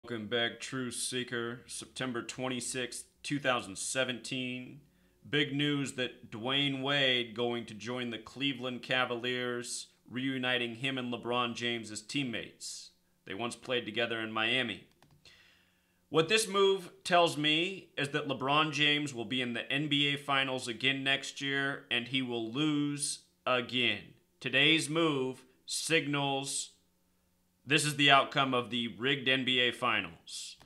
Welcome back, True Seeker. September 26th, 2017. Big news that Dwayne Wade going to join the Cleveland Cavaliers, reuniting him and LeBron James as teammates. They once played together in Miami. What this move tells me is that LeBron James will be in the NBA Finals again next year, and he will lose again. Today's move signals this is the outcome of the rigged NBA Finals.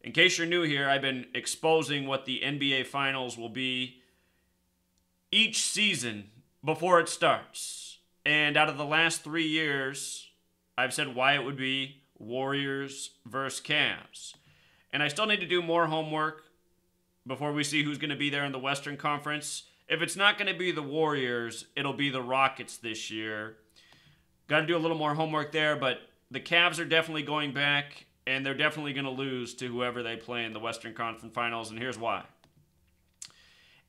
In case you're new here, I've been exposing what the NBA Finals will be each season before it starts. And out of the last 3 years, I've said why it would be Warriors versus Cavs. And I still need to do more homework before we see who's going to be there in the Western Conference. If it's not going to be the Warriors, it'll be the Rockets this year. Got to do a little more homework there, but the Cavs are definitely going back, and they're definitely going to lose to whoever they play in the Western Conference Finals, and here's why.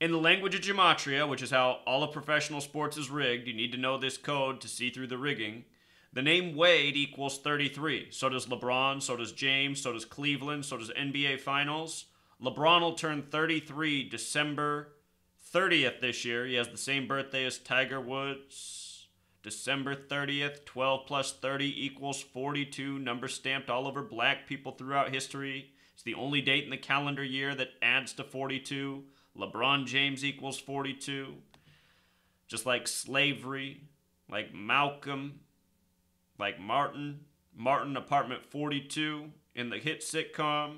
In the language of gematria, which is how all of professional sports is rigged, you need to know this code to see through the rigging. The name Wade equals 33. So does LeBron, so does James, so does Cleveland, so does NBA Finals. LeBron will turn 33 December 30th this year. He has the same birthday as Tiger Woods. December 30th, 12 plus 30 equals 42, number stamped all over black people throughout history. It's the only date in the calendar year that adds to 42. LeBron James equals 42. Just like slavery, like Malcolm, like Martin Apartment 42 in the hit sitcom.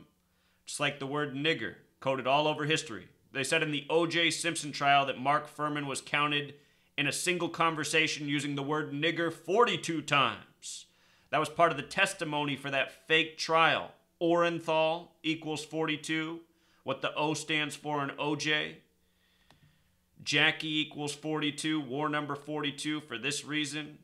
Just like the word nigger, coded all over history. They said in the O.J. Simpson trial that Mark Furman was counted in a single conversation using the word nigger 42 times. That was part of the testimony for that fake trial. Orenthal equals 42, what the O stands for in OJ. Jackie equals 42, war number 42 for this reason.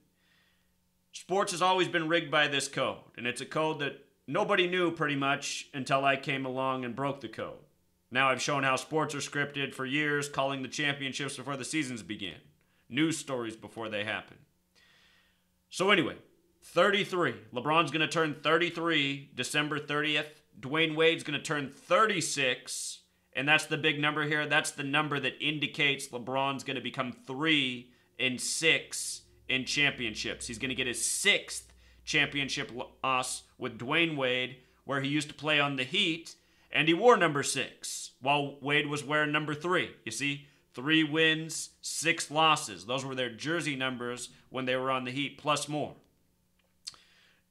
Sports has always been rigged by this code, and it's a code that nobody knew pretty much until I came along and broke the code. Now I've shown how sports are scripted for years, calling the championships before the seasons begin. News stories before they happen. So anyway, 33. LeBron's going to turn 33 December 30th. Dwayne Wade's going to turn 36. And that's the big number here. That's the number that indicates LeBron's going to become 3 and 6 in championships. He's going to get his 6th championship loss with Dwayne Wade, where he used to play on the Heat, and he wore number 6, while Wade was wearing number 3. You see? 3 wins, 6 losses. Those were their jersey numbers when they were on the Heat, plus more.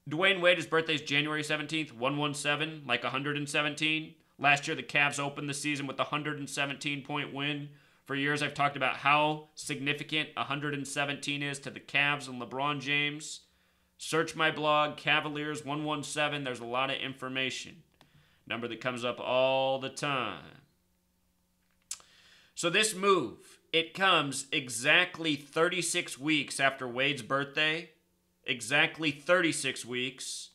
Dwayne Wade, his birthday is January 17th, 117, like 117. Last year, the Cavs opened the season with a 117-point win. For years, I've talked about how significant 117 is to the Cavs and LeBron James. Search my blog, Cavaliers 117. There's a lot of information. Number that comes up all the time. So this move, it comes exactly 36 weeks after Wade's birthday, exactly 36 weeks,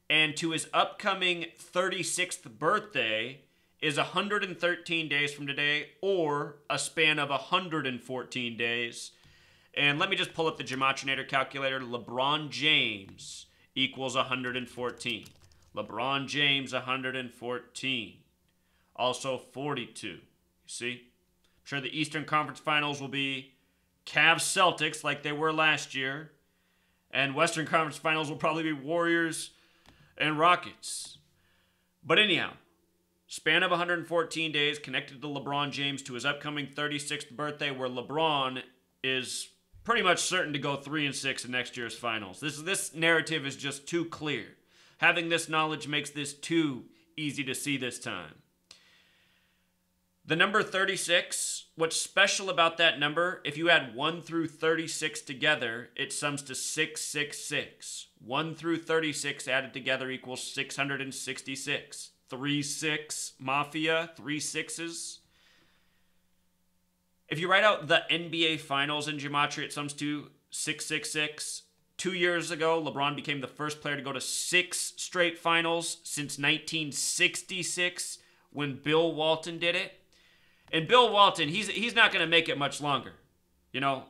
and to his upcoming 36th birthday is 113 days from today, or a span of 114 days. And let me just pull up the Gematrinator calculator. LeBron James equals 114. LeBron James, 114. Also 42. You see? I'm sure the Eastern Conference Finals will be Cavs-Celtics like they were last year. And Western Conference Finals will probably be Warriors and Rockets. But anyhow, span of 114 days connected to LeBron James to his upcoming 36th birthday, where LeBron is pretty much certain to go 3 and 6 in next year's finals. This narrative is just too clear. Having this knowledge makes this too easy to see this time. The number 36, what's special about that number, if you add 1 through 36 together, it sums to 666. 1 through 36 added together equals 666. 3-6 Mafia, 3 6s. If you write out the NBA Finals in gematria, it sums to 666. 2 years ago, LeBron became the first player to go to 6 straight finals since 1966 when Bill Walton did it. And Bill Walton, he's not going to make it much longer. You know,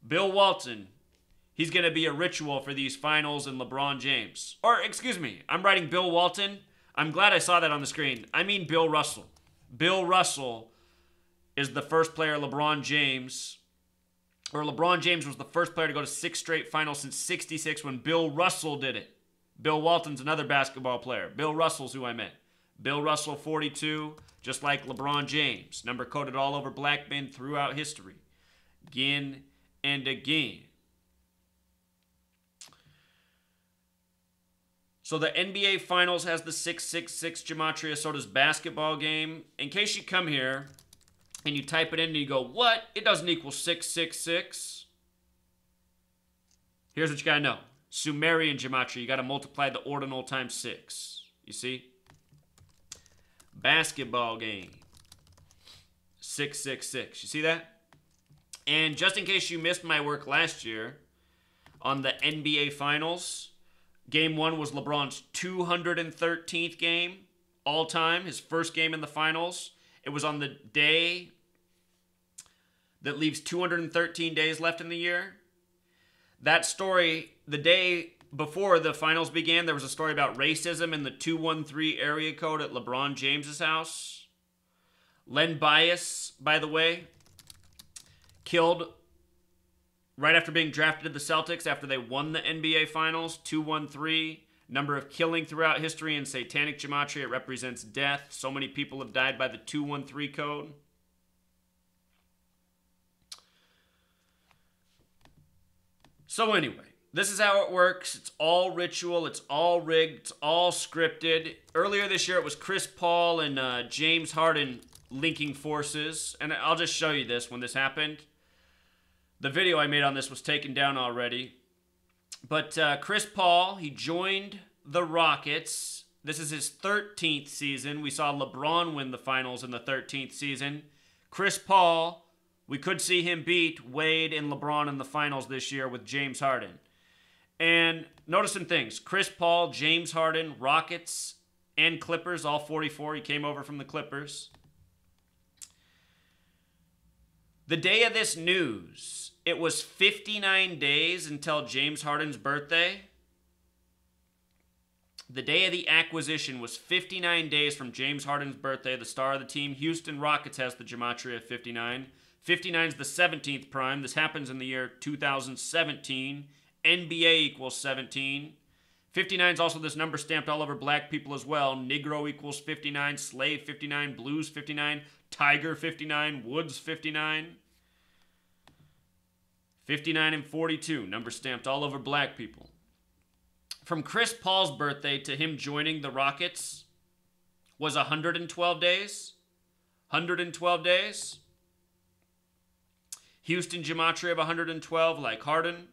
Bill Walton, He's going to be a ritual for these finals and LeBron James. Or, excuse me, I'm writing Bill Walton. I'm glad I saw that on the screen. I mean Bill Russell. Bill Russell is the first player LeBron James was the first player to go to 6 straight finals since 66 when Bill Russell did it. Bill Walton's another basketball player. Bill Russell's who I meant. Bill Russell, 42, just like LeBron James. Number coded all over black men throughout history. Again and again. So the NBA Finals has the 666 gematria, so does basketball game. In case you come here and you type it in and you go, what? It doesn't equal 666. Here's what you gotta know. Sumerian gematria, you gotta multiply the ordinal times 6. You see? Basketball game. 666. You see that? And just in case you missed my work last year on the NBA Finals, Game 1 was LeBron's 213th game all time, his first game in the finals. It was on the day that leaves 213 days left in the year. That story, the day before the finals began, there was a story about racism in the 213 area code at LeBron James's house. Len Bias, by the way, killed right after being drafted to the Celtics after they won the NBA Finals, 213. Number of killing throughout history in satanic gematria, it represents death. So many people have died by the 213 code. So anyway, this is how it works. It's all ritual. It's all rigged. It's all scripted. Earlier this year, it was Chris Paul and James Harden linking forces. And I'll just show you this when this happened. The video I made on this was taken down already. But Chris Paul, he joined the Rockets. This is his 13th season. We saw LeBron win the finals in the 13th season. Chris Paul, we could see him beat Wade and LeBron in the finals this year with James Harden. And notice some things. Chris Paul, James Harden, Rockets, and Clippers, all 44. He came over from the Clippers. The day of this news, it was 59 days until James Harden's birthday. The day of the acquisition was 59 days from James Harden's birthday, the star of the team. Houston Rockets has the gematria of 59. 59 is the 17th prime. This happens in the year 2017. NBA equals 17. 59 is also this number stamped all over black people as well. Negro equals 59, slave 59, blues 59, tiger 59, woods 59. 59 and 42, number stamped all over black people. From Chris Paul's birthday to him joining the Rockets was 112 days. 112 days. Houston gematria of 112 like Harden.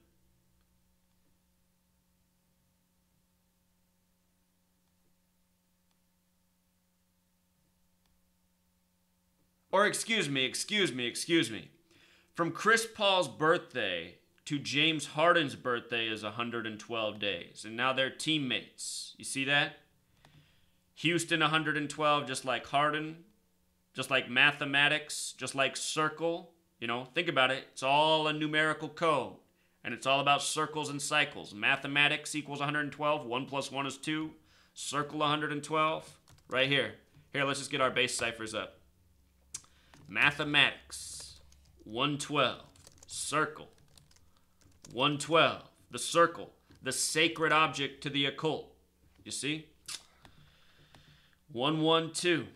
Or excuse me. From Chris Paul's birthday to James Harden's birthday is 112 days. And now they're teammates. You see that? Houston 112, just like Harden. Just like mathematics. Just like circle. You know, think about it. It's all a numerical code. And it's all about circles and cycles. Mathematics equals 112. 1 plus 1 is 2. Circle 112. Right here. Here, let's just get our base ciphers up. Mathematics, 112, circle, 112, the circle, the sacred object to the occult. You see? 112.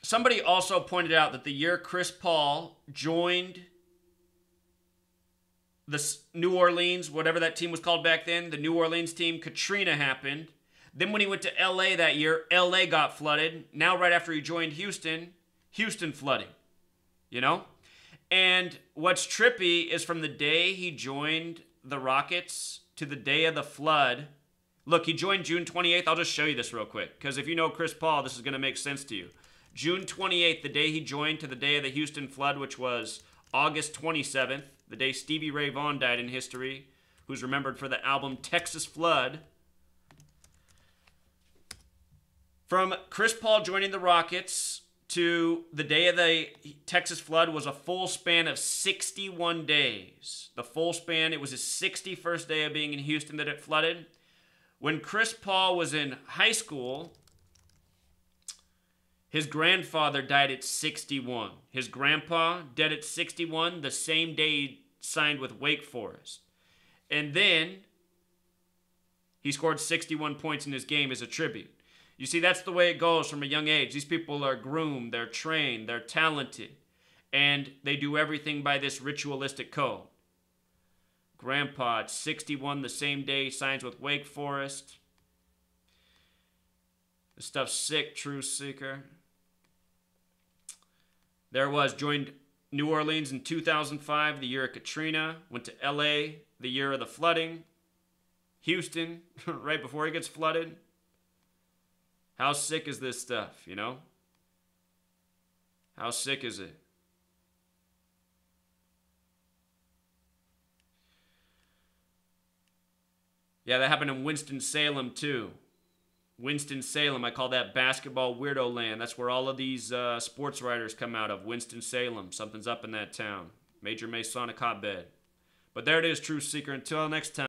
Somebody also pointed out that the year Chris Paul joined the New Orleans, whatever that team was called back then, the New Orleans team, Katrina happened. Then when he went to LA that year, LA got flooded. Now right after he joined Houston flooding, you know? And what's trippy is from the day he joined the Rockets to the day of the flood. Look, he joined June 28th. I'll just show you this real quick, because if you know Chris Paul, this is going to make sense to you. June 28th, the day he joined to the day of the Houston flood, which was August 27th, the day Stevie Ray Vaughan died in history, who's remembered for the album Texas Flood. From Chris Paul joining the Rockets to the day of the Texas flood was a full span of 61 days. The full span, it was his 61st day of being in Houston that it flooded. When Chris Paul was in high school, his grandfather died at 61. His grandpa, dead at 61, the same day he signed with Wake Forest. And then he scored 61 points in his game as a tribute. You see, that's the way it goes from a young age. These people are groomed, they're trained, they're talented, and they do everything by this ritualistic code. Grandpa at 61, the same day he signs with Wake Forest. This stuff's sick, Truth Seeker. There was, joined New Orleans in 2005, the year of Katrina. Went to LA, the year of the flooding. Houston, right before he gets flooded. How sick is this stuff, you know? How sick is it? Yeah, that happened in Winston-Salem, too. Winston-Salem, I call that basketball weirdo land. That's where all of these sports writers come out of. Winston-Salem. Something's up in that town. Major Masonic hotbed. But there it is, Truth Seeker. Until next time.